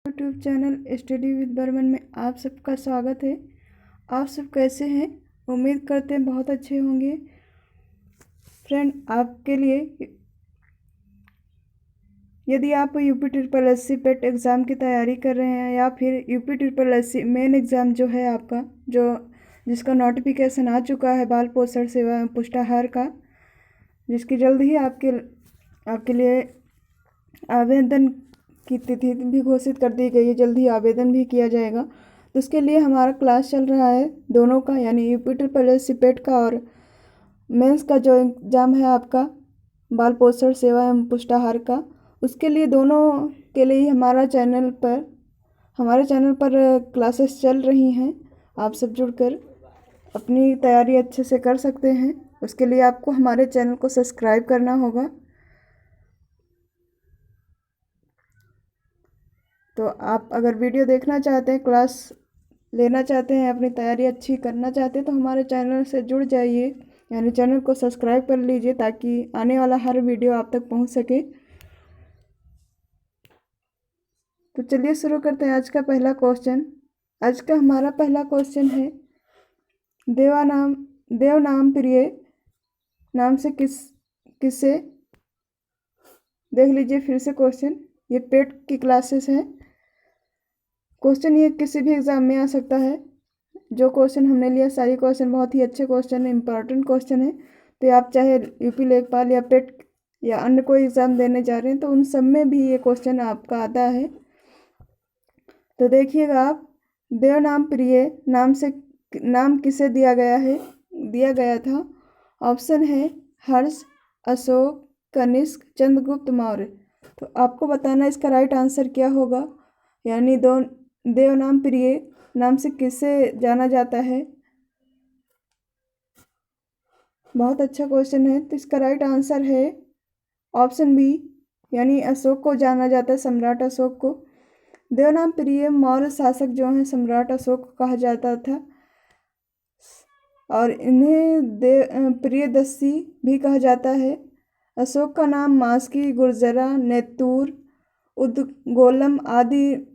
YouTube channel study with Barman में आप सबका स्वागत है। आप सब कैसे हैं? उम्मीद करते हैं बहुत अच्छे होंगे। फ्रेंड, आपके लिए यदि आप यूपी ट्रिपल एससी पेट एग्ज़ाम की तैयारी कर रहे हैं या फिर UP triple SC main exam जो है आपका जिसका नोटिफिकेशन आ चुका है बाल पोषण सेवा एवं पुष्टाहार का, जिसकी जल्द ही आपके लिए आवेदन की तिथि भी घोषित कर दी गई है। जल्द ही आवेदन भी किया जाएगा। तो उसके लिए हमारा क्लास चल रहा है दोनों का, यानी यूपी ट्रिपल एससी पेट का और मेंस का जो एग्ज़ाम है आपका बाल पोषण सेवा एवं पुष्टाहार का। उसके लिए दोनों के लिए हमारे चैनल पर क्लासेस चल रही हैं। आप सब जुड़कर अपनी तैयारी अच्छे से कर सकते हैं। उसके लिए आपको हमारे चैनल को सब्सक्राइब करना होगा। तो आप अगर वीडियो देखना चाहते हैं, क्लास लेना चाहते हैं, अपनी तैयारी अच्छी करना चाहते हैं तो हमारे चैनल से जुड़ जाइए, यानी चैनल को सब्सक्राइब कर लीजिए ताकि आने वाला हर वीडियो आप तक पहुंच सके। तो चलिए शुरू करते हैं आज का पहला क्वेश्चन। आज का हमारा पहला क्वेश्चन है, देव नाम प्रिय नाम से किससे। देख लीजिए फिर से क्वेश्चन, ये पेट की क्लासेस हैं। क्वेश्चन ये किसी भी एग्ज़ाम में आ सकता है। जो क्वेश्चन हमने लिया सारी क्वेश्चन बहुत ही अच्छे क्वेश्चन है, इंपॉर्टेंट क्वेश्चन है। तो आप चाहे यूपी लेखपाल या पेट या अन्य कोई एग्ज़ाम देने जा रहे हैं तो उन सब में भी ये क्वेश्चन आपका आता है। तो देखिएगा आप, देव नाम प्रिय नाम किसे दिया गया था। ऑप्शन है हर्ष, अशोक, कनिष्क, चंद्रगुप्त मौर्य। तो आपको बताना इसका राइट आंसर क्या होगा, यानी देव नाम प्रिय नाम से किसे जाना जाता है। बहुत अच्छा क्वेश्चन है। तो इसका राइट आंसर है ऑप्शन बी, यानी अशोक को जाना जाता है, सम्राट अशोक को। देवनाम प्रिय मौर्य शासक जो हैं सम्राट अशोक कहा जाता था, और इन्हें प्रियदर्शी भी कहा जाता है। अशोक का नाम मास्की, गुर्जरा, नेतूर, उद्गोलम आदि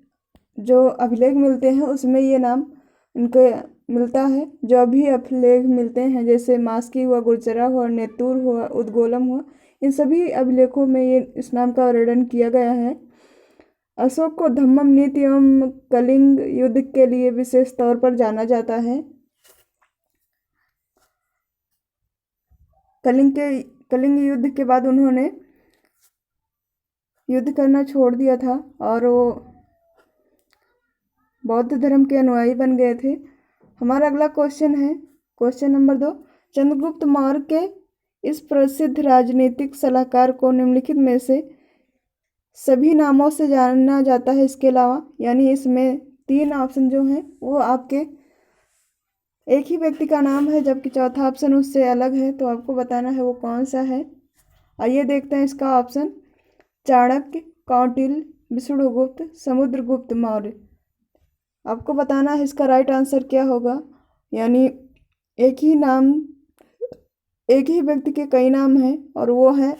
जो अभिलेख मिलते हैं उसमें ये नाम इनके मिलता है। जो अभी अभिलेख मिलते हैं जैसे मास्की हुआ, गुर्जरा हुआ, नेतूर हुआ, उद्गोलम हुआ, इन सभी अभिलेखों में ये इस नाम का वर्णन किया गया है। अशोक को धम्मम नीति एवं कलिंग युद्ध के लिए विशेष तौर पर जाना जाता है। कलिंग युद्ध के बाद उन्होंने युद्ध करना छोड़ दिया था और वो बौद्ध धर्म के अनुयायी बन गए थे। हमारा अगला क्वेश्चन है क्वेश्चन नंबर 2। चंद्रगुप्त मौर्य के इस प्रसिद्ध राजनीतिक सलाहकार को निम्नलिखित में से सभी नामों से जाना जाता है इसके अलावा, यानी इसमें 3 ऑप्शन जो हैं वो आपके एक ही व्यक्ति का नाम है जबकि चौथा ऑप्शन उससे अलग है। तो आपको बताना है वो कौन सा है। आइए देखते हैं इसका ऑप्शन। चाणक्य, कौटिल्य, विष्णुगुप्त, समुद्रगुप्त मौर्य। आपको बताना है इसका राइट आंसर क्या होगा, यानी एक ही व्यक्ति के कई नाम हैं और वो है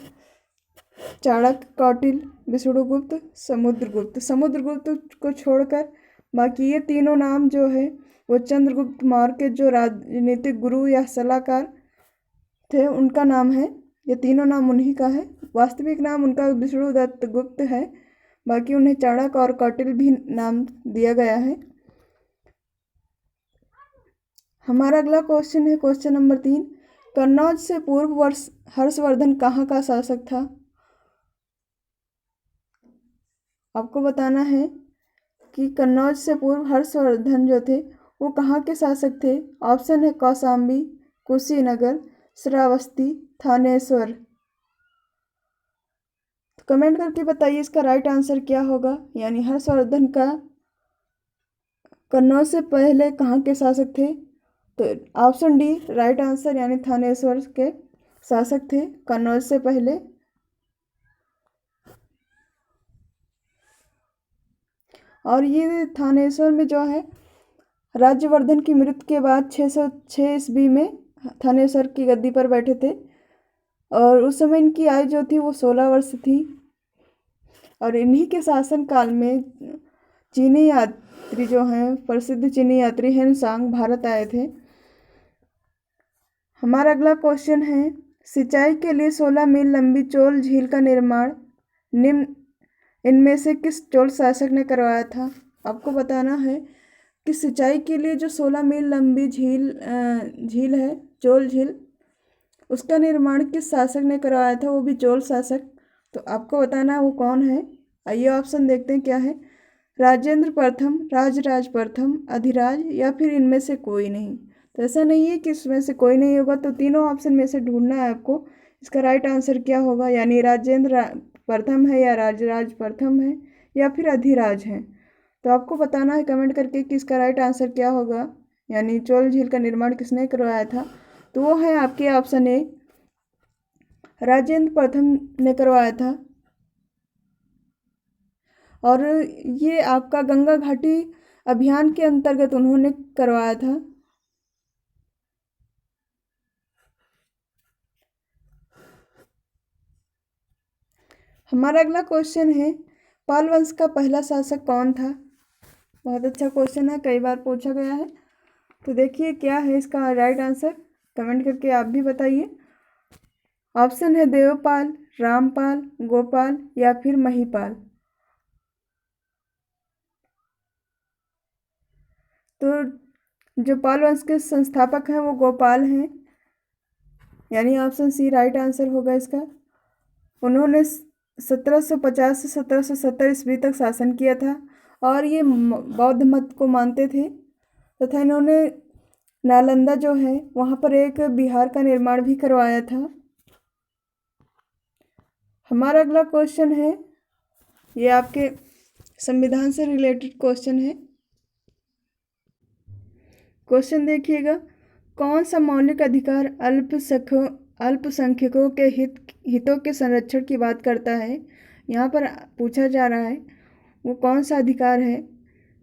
चाणक्य, कौटिल्य, विष्णुगुप्त, समुद्रगुप्त। समुद्रगुप्त को छोड़कर बाकी ये तीनों नाम जो है वो चंद्रगुप्त मौर्य के जो राजनीतिक गुरु या सलाहकार थे उनका नाम है। ये तीनों नाम उन्हीं का है। वास्तविक नाम उनका विष्णुदत्त गुप्त है, बाकी उन्हें चाणक्य और कौटिल्य भी नाम दिया गया है। हमारा अगला क्वेश्चन है क्वेश्चन नंबर 3। कन्नौज से पूर्व हर्षवर्धन कहाँ का शासक था। आपको बताना है कि कन्नौज से पूर्व हर्षवर्धन जो थे वो कहाँ के शासक थे। ऑप्शन है कौशाम्बी, कुशीनगर, श्रावस्ती, थानेश्वर। तो कमेंट करके बताइए इसका राइट आंसर क्या होगा, यानी हर्षवर्धन का कन्नौज से पहले कहाँ के शासक थे। तो ऑप्शन डी राइट आंसर, यानी थानेश्वर के शासक थे कन्नौज से पहले। और ये थानेश्वर में जो है राज्यवर्धन की मृत्यु के बाद 606 ईस्वी में थानेश्वर की गद्दी पर बैठे थे और उस समय इनकी आयु जो थी वो 16 वर्ष थी। और इन्हीं के शासन काल में चीनी यात्री जो हैं, प्रसिद्ध चीनी यात्री हेनसांग भारत आए थे। हमारा अगला क्वेश्चन है, सिंचाई के लिए 16 मील लंबी चोल झील का निर्माण निम्न इनमें से किस चोल शासक ने करवाया था? आपको बताना है कि सिंचाई के लिए जो 16 मील लंबी झील है, चोल झील, उसका निर्माण किस शासक ने करवाया था, वो भी चोल शासक। तो आपको बताना है वो कौन है। आइए ऑप्शन देखते हैं क्या है। राजेंद्र प्रथम, राजराज प्रथम, अधिराज या फिर इनमें से कोई नहीं। तो ऐसा नहीं है कि इसमें से कोई नहीं होगा, तो तीनों ऑप्शन में से ढूंढना है आपको। इसका राइट आंसर क्या होगा, यानी राजेंद्र प्रथम है या राजराज प्रथम है या फिर अधिराज है। तो आपको बताना है कमेंट करके कि इसका राइट आंसर क्या होगा, यानी चोल झील का निर्माण किसने करवाया था। तो वो है आपके ऑप्शन ए, राजेंद्र प्रथम ने करवाया था। और ये आपका गंगा घाटी अभियान के अंतर्गत उन्होंने करवाया था। हमारा अगला क्वेश्चन है, पाल वंश का पहला शासक कौन था? बहुत अच्छा क्वेश्चन है, कई बार पूछा गया है। तो देखिए क्या है इसका राइट आंसर, कमेंट करके आप भी बताइए। ऑप्शन है देवपाल, रामपाल, गोपाल या फिर महिपाल। तो जो पाल वंश के संस्थापक हैं वो गोपाल हैं, यानी ऑप्शन सी राइट आंसर होगा इसका। उन्होंने 1750 से 1770 ईस्वी तक शासन किया था और ये बौद्ध मत को मानते थे तथा इन्होंने नालंदा जो है वहाँ पर एक बिहार का निर्माण भी करवाया था। हमारा अगला क्वेश्चन है, ये आपके संविधान से रिलेटेड क्वेश्चन है। क्वेश्चन देखिएगा, कौन सा मौलिक अधिकार अल्पसंख्यकों के हितों के संरक्षण की बात करता है? यहाँ पर पूछा जा रहा है वो कौन सा अधिकार है,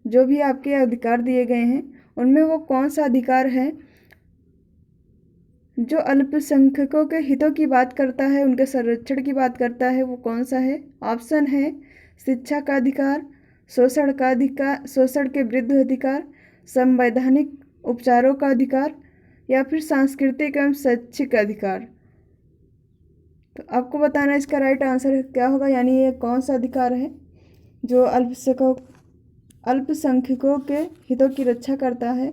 जो भी आपके अधिकार दिए गए हैं उनमें वो कौन सा अधिकार है जो अल्पसंख्यकों के हितों की बात करता है, उनके संरक्षण की बात करता है, वो कौन सा है? ऑप्शन है शिक्षा का अधिकार, शोषण के विरुद्ध अधिकार, संवैधानिक उपचारों का अधिकार या फिर सांस्कृतिक एवं शैक्षिक अधिकार। तो आपको बताना है इसका राइट आंसर क्या होगा, यानी ये कौन सा अधिकार है जो अल्पसंख्यकों के हितों की रक्षा करता है।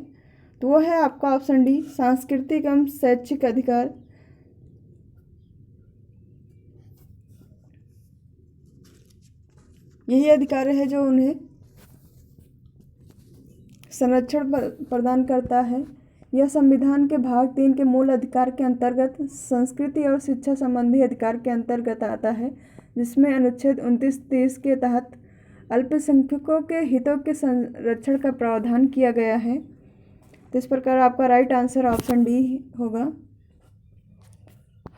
तो वो है आपका ऑप्शन डी, सांस्कृतिक एवं शैक्षिक अधिकार। यही अधिकार है जो उन्हें संरक्षण प्रदान करता है। यह संविधान के भाग 3 के मूल अधिकार के अंतर्गत संस्कृति और शिक्षा संबंधी अधिकार के अंतर्गत आता है, जिसमें अनुच्छेद 29-30 के तहत अल्पसंख्यकों के हितों के संरक्षण का प्रावधान किया गया है। तो इस प्रकार आपका राइट आंसर ऑप्शन डी होगा।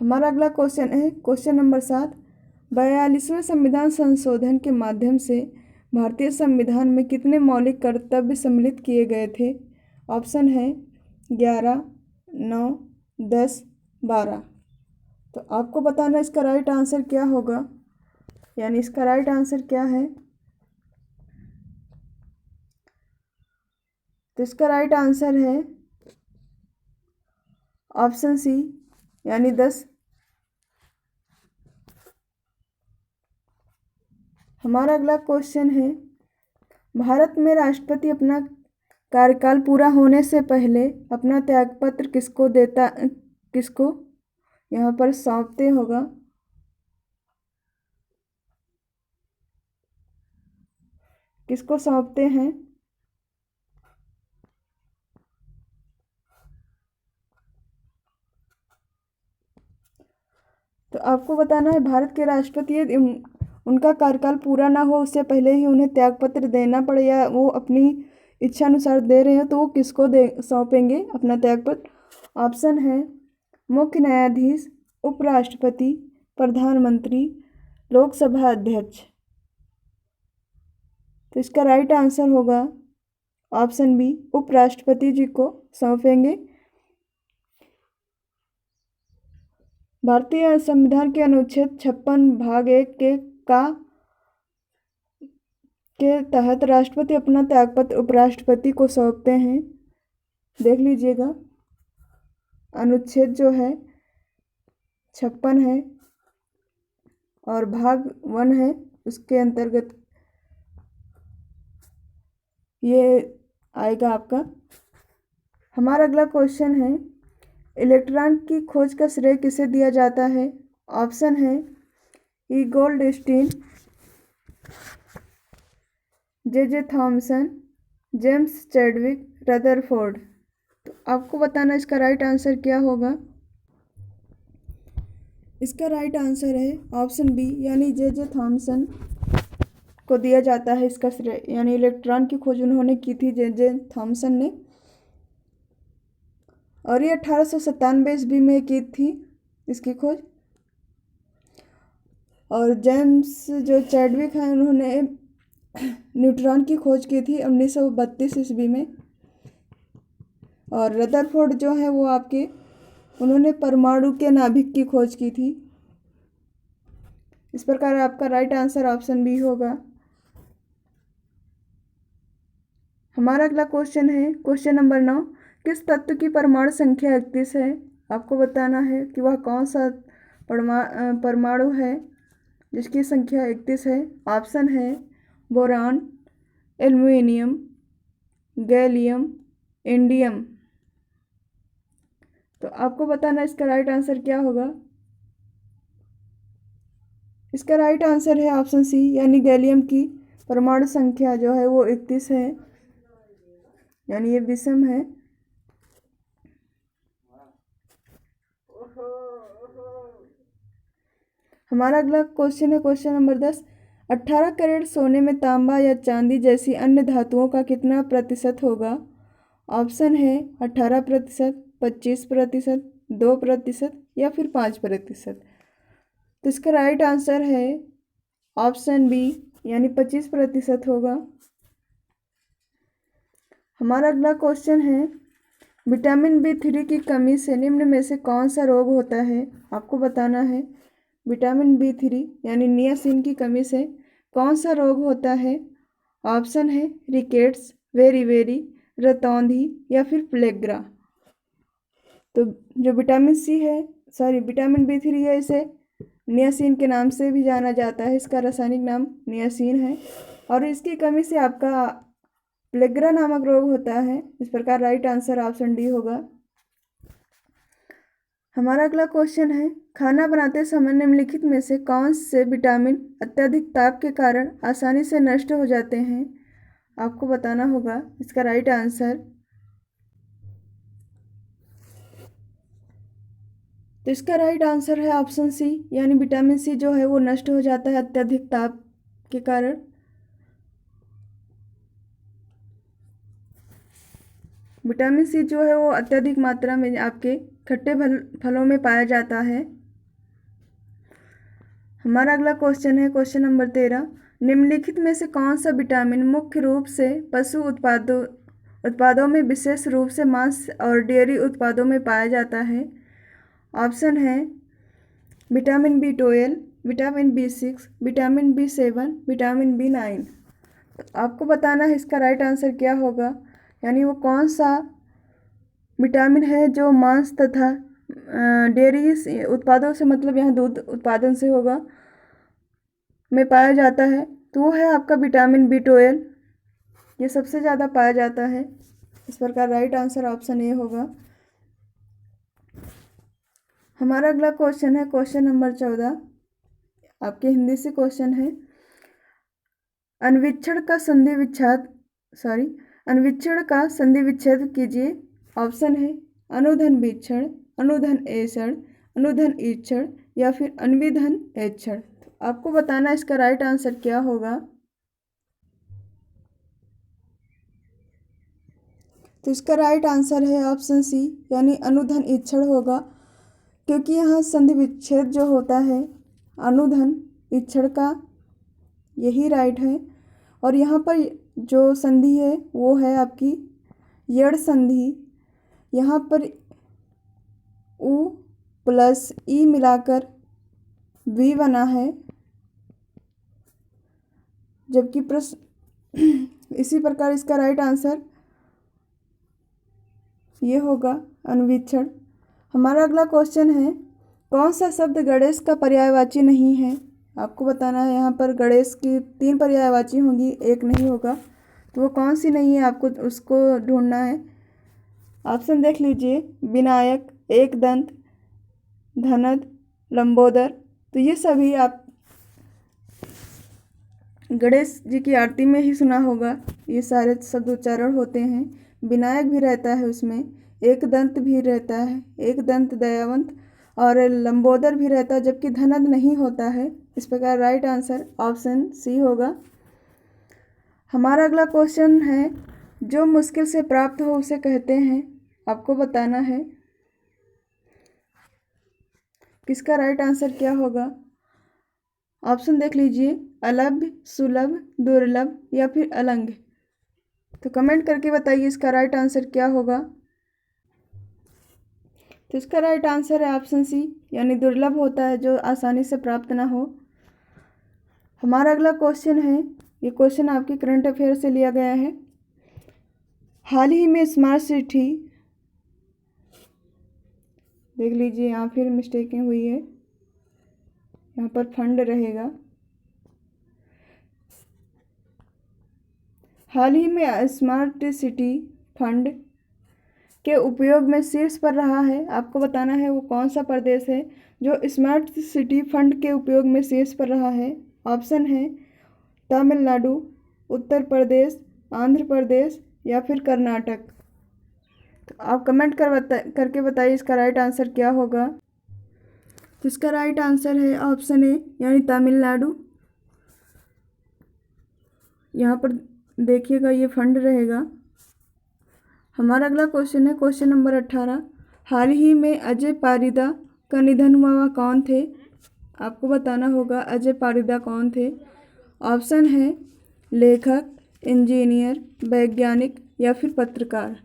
हमारा अगला क्वेश्चन है क्वेश्चन नंबर 7, 42वें संविधान संशोधन के माध्यम से भारतीय संविधान में कितने मौलिक कर्तव्य सम्मिलित किए गए थे? ऑप्शन है 11, 9, 10, 12। तो आपको बताना इसका राइट आंसर क्या होगा, यानी इसका राइट आंसर क्या है। तो इसका राइट आंसर है ऑप्शन सी, यानी 10। हमारा अगला क्वेश्चन है, भारत में राष्ट्रपति अपना कार्यकाल पूरा होने से पहले अपना त्यागपत्र किसको यहाँ पर सौंपते होगा? किसको सौंपते हैं? तो आपको बताना है भारत के राष्ट्रपति यदि उनका कार्यकाल पूरा ना हो उससे पहले ही उन्हें त्यागपत्र देना पड़े या वो अपनी इच्छा अनुसार दे रहे हैं तो वो किसको सौंपेंगे अपना त्यागपत्र? ऑप्शन है मुख्य न्यायाधीश, उपराष्ट्रपति, प्रधानमंत्री, लोकसभा अध्यक्ष। तो इसका राइट आंसर होगा ऑप्शन बी, उपराष्ट्रपति जी को सौंपेंगे। भारतीय संविधान के अनुच्छेद 56 भाग 1 के तहत राष्ट्रपति अपना त्यागपत्र उपराष्ट्रपति को सौंपते हैं। देख लीजिएगा, अनुच्छेद जो है 56 है और भाग 1 है, उसके अंतर्गत ये आएगा आपका। हमारा अगला क्वेश्चन है, इलेक्ट्रॉन की खोज का श्रेय किसे दिया जाता है? ऑप्शन है ई Goldstein, J Thomson, James Chadwick, Rutherford. तो आपको बताना इसका राइट आंसर क्या होगा। इसका राइट आंसर है ऑप्शन बी, यानी जे थॉमसन को दिया जाता है इसका श्रेय, यानी इलेक्ट्रॉन की खोज उन्होंने की थी, जे थॉमसन ने, और ये 1897 ईस्वी में की थी इसकी खोज। और जेम्स जो चैडविक हैं उन्होंने न्यूट्रॉन की खोज की थी 1932 ईस्वी में। और रदरफोर्ड जो है वो आपके, उन्होंने परमाणु के नाभिक की खोज की थी। इस प्रकार आपका राइट आंसर ऑप्शन बी होगा। हमारा अगला क्वेश्चन है, क्वेश्चन नंबर 9, किस तत्व की परमाणु संख्या 31 है? आपको बताना है कि वह कौन सा परमाणु है जिसकी संख्या 31 है। ऑप्शन है बोरान, एल्युमिनियम, गैलियम, इंडियम। तो आपको बताना इसका राइट आंसर क्या होगा। इसका राइट आंसर है ऑप्शन सी, यानी गैलियम की परमाणु संख्या जो है वो 31 है, यानी ये विषम है। हमारा अगला क्वेश्चन है, क्वेश्चन नंबर 10, 18 कैरेट सोने में तांबा या चांदी जैसी अन्य धातुओं का कितना प्रतिशत होगा? ऑप्शन है 18%, 25%, 2% या फिर 5%। तो इसका राइट आंसर है ऑप्शन बी, यानी 25% होगा। हमारा अगला क्वेश्चन है, विटामिन B3 की कमी से निम्न में से कौन सा रोग होता है? आपको बताना है विटामिन B3 यानी नियासिन की कमी से कौन सा रोग होता है। ऑप्शन है रिकेट्स, वेरी, रतौंधी या फिर प्लेग्रा। तो जो विटामिन B3 है, इसे नियासिन के नाम से भी जाना जाता है, इसका रासायनिक नाम नियासिन है, और इसकी कमी से आपका प्लेग्रा नामक रोग होता है। इस प्रकार राइट आंसर ऑप्शन डी होगा। हमारा अगला क्वेश्चन है, खाना बनाते समय निम्नलिखित में से कौन से विटामिन अत्यधिक ताप के कारण आसानी से नष्ट हो जाते हैं? आपको बताना होगा इसका राइट आंसर। तो इसका राइट आंसर है ऑप्शन सी, यानी विटामिन सी जो है वो नष्ट हो जाता है अत्यधिक ताप के कारण। विटामिन सी जो है वो अत्यधिक मात्रा में आपके खट्टे फलों में पाया जाता है। हमारा अगला क्वेश्चन है, क्वेश्चन नंबर 13, निम्नलिखित में से कौन सा विटामिन मुख्य रूप से पशु उत्पादों में, विशेष रूप से मांस और डेयरी उत्पादों में पाया जाता है? ऑप्शन है vitamin B12, vitamin B6, vitamin B7, vitamin B9। तो आपको बताना है इसका राइट आंसर क्या होगा, यानी वो कौन सा विटामिन है जो मांस तथा डेयरी उत्पादों से, मतलब यहाँ दूध उत्पादन से होगा, में पाया जाता है। तो वो है आपका विटामिन B12, ये सबसे ज़्यादा पाया जाता है। इस प्रकार राइट आंसर ऑप्शन ए होगा। हमारा अगला क्वेश्चन है, क्वेश्चन नंबर 14, आपके हिंदी से क्वेश्चन है, अन्वीक्षण का संधि विच्छेद कीजिए। ऑप्शन है अनुधन विक्षण, अनुधन एषण, अनुधन ईक्षण या फिर अन्विधन ऐक्षण। आपको बताना इसका राइट आंसर क्या होगा। तो इसका राइट आंसर है ऑप्शन सी, यानी अनुधन ईक्षण होगा, क्योंकि यहाँ संधि विच्छेद जो होता है अनुधन ईक्षण का, यही राइट है। और यहाँ पर जो संधि है वो है आपकी यड़ संधि। यहाँ पर U प्लस E मिलाकर V बना है, जबकि इसी प्रकार इसका राइट आंसर ये होगा अन्वीक्षण। हमारा अगला क्वेश्चन है, कौन सा शब्द गणेश का पर्यायवाची नहीं है? आपको बताना है। यहाँ पर गणेश की 3 पर्यायवाची होंगी, एक नहीं होगा, तो वो कौन सी नहीं है आपको उसको ढूंढना है। ऑप्शन देख लीजिए, विनायक, एकदंत, धनद, लंबोदर। तो ये सभी आप गणेश जी की आरती में ही सुना होगा, ये सारे शब्द उच्चारण होते हैं। विनायक भी रहता है उसमें, एकदंत भी रहता है, एकदंत दयावंत, और लंबोदर भी रहता है, जबकि धनद नहीं होता है। इस प्रकार राइट आंसर ऑप्शन सी होगा। हमारा अगला क्वेश्चन है, जो मुश्किल से प्राप्त हो उसे कहते हैं। आपको बताना है किसका राइट आंसर क्या होगा। ऑप्शन देख लीजिए, अलभ्य, सुलभ, दुर्लभ या फिर अलंघ। तो कमेंट करके बताइए इसका राइट आंसर क्या होगा। तो इसका राइट आंसर है ऑप्शन सी, यानी दुर्लभ होता है जो आसानी से प्राप्त ना हो। हमारा अगला क्वेश्चन है, ये क्वेश्चन आपकी करंट अफेयर से लिया गया है। हाल ही में स्मार्ट सिटी, देख लीजिए यहाँ फिर मिस्टेकें हुई है, यहाँ पर फंड रहेगा। हाल ही में स्मार्ट सिटी फंड के उपयोग में शीर्ष पर रहा है। आपको बताना है वो कौन सा प्रदेश है जो स्मार्ट सिटी फंड के उपयोग में शीर्ष पर रहा है। ऑप्शन है तमिलनाडु, उत्तर प्रदेश, आंध्र प्रदेश या फिर कर्नाटक। तो आप कमेंट करके बताइए इसका राइट आंसर क्या होगा। तो इसका राइट आंसर है ऑप्शन ए, यानी तमिलनाडु। यहाँ पर देखिएगा ये फंड रहेगा। हमारा अगला क्वेश्चन है, क्वेश्चन नंबर 18। हाल ही में अजय पारिदा का निधन हुआ वह कौन थे? आपको बताना होगा अजय पारिदा कौन थे। ऑप्शन है लेखक, इंजीनियर, वैज्ञानिक या फिर पत्रकार।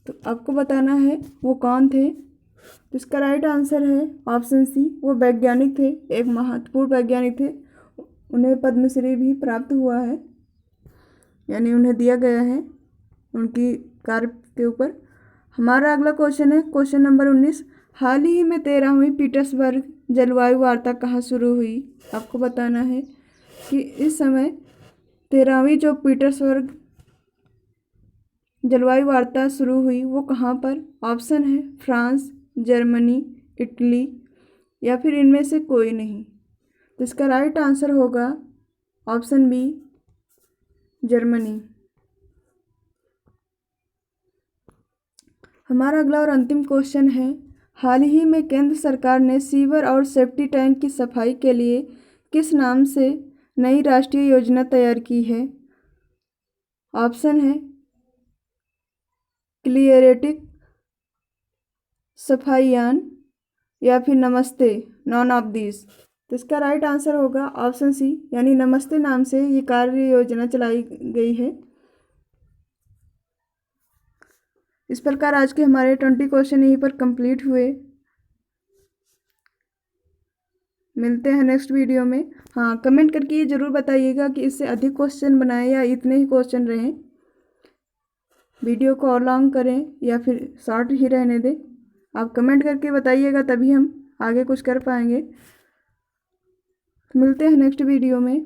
तो आपको बताना है वो कौन थे। तो इसका राइट आंसर है ऑप्शन सी, वो वैज्ञानिक थे, एक महत्वपूर्ण वैज्ञानिक थे। उन्हें पद्मश्री भी प्राप्त हुआ है, यानी उन्हें दिया गया है उनकी कार्य के ऊपर। हमारा अगला क्वेश्चन है, क्वेश्चन नंबर 19। हाल ही में 13वीं पीटर्सबर्ग जलवायु वार्ता कहाँ शुरू हुई? आपको बताना है कि इस समय 13वीं जो पीटर्सबर्ग जलवायु वार्ता शुरू हुई वो कहाँ पर? ऑप्शन है फ्रांस, जर्मनी, इटली या फिर इनमें से कोई नहीं। तो इसका राइट आंसर होगा ऑप्शन बी, जर्मनी। हमारा अगला और अंतिम क्वेश्चन है, हाल ही में केंद्र सरकार ने सीवर और सेप्टी टैंक की सफाई के लिए किस नाम से नई राष्ट्रीय योजना तैयार की है? ऑप्शन है क्लियरेटिक सफाईयान या फिर नमस्ते, नॉन ऑफ दिस। तो इसका राइट आंसर होगा ऑप्शन सी, यानी नमस्ते नाम से ये कार्य योजना चलाई गई है। इस प्रकार आज के हमारे 20 क्वेश्चन यहीं पर कंप्लीट हुए। मिलते हैं नेक्स्ट वीडियो में। हाँ, कमेंट करके ये ज़रूर बताइएगा कि इससे अधिक क्वेश्चन बनाएं या इतने ही क्वेश्चन रहें। वीडियो को और लॉन्ग करें या फिर शॉर्ट ही रहने दें। आप कमेंट करके बताइएगा, तभी हम आगे कुछ कर पाएंगे। मिलते हैं नेक्स्ट वीडियो में।